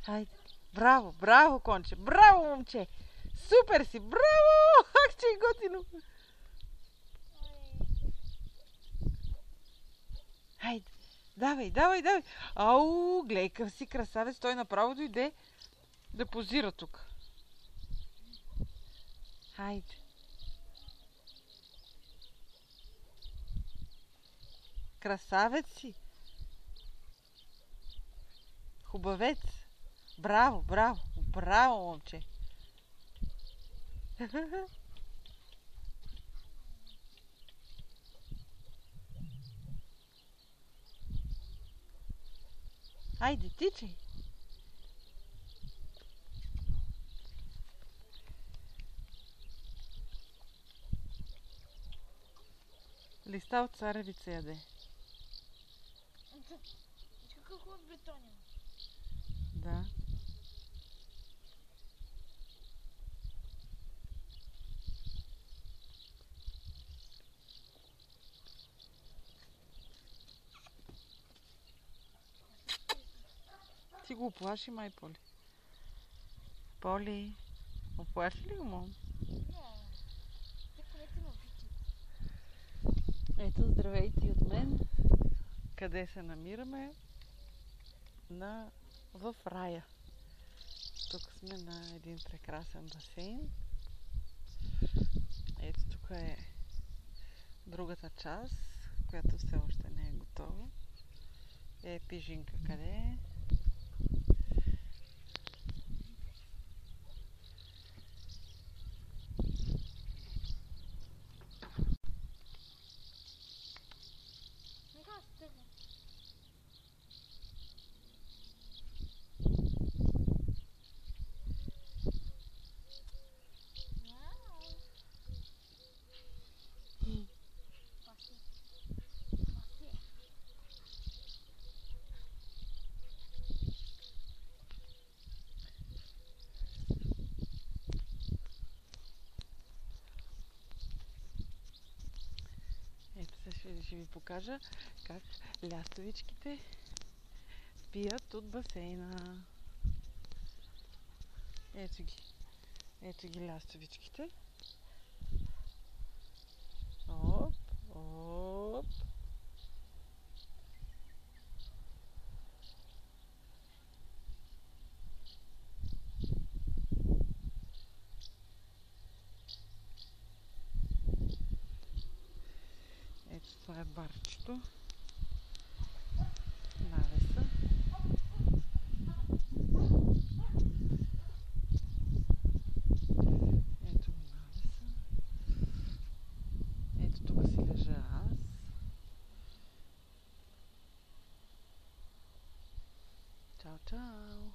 Хайде. Браво, браво, конче. Браво, момче. Супер си. Браво! Ах, че е готино. Хайде. Давай, давай, давай. Ау, гледай къв си красавец. Той направо дойде да позира тук. Хайде. Красавец си. Хубавец. Браво, браво. Браво, момче. Айде, тичай. Листа от царевица яде. Какво от бетоня? Да. Ти го оплаши, май, Поли. Поли, оплаши ли го, мам? Ето, здравейте и от мен. Къде се намираме? В рая. Тук сме на един прекрасен басейн. Ето тук е другата част, която все още не е готова. Пижинка къде е? Ще ви покажа как лястовичките пият от басейна. Ето ги. Ето ги лястовичките. Оп, оп. Ето това е барчето. Навеса. Ето го навеса. Ето тук си лежа аз. Чао, чао.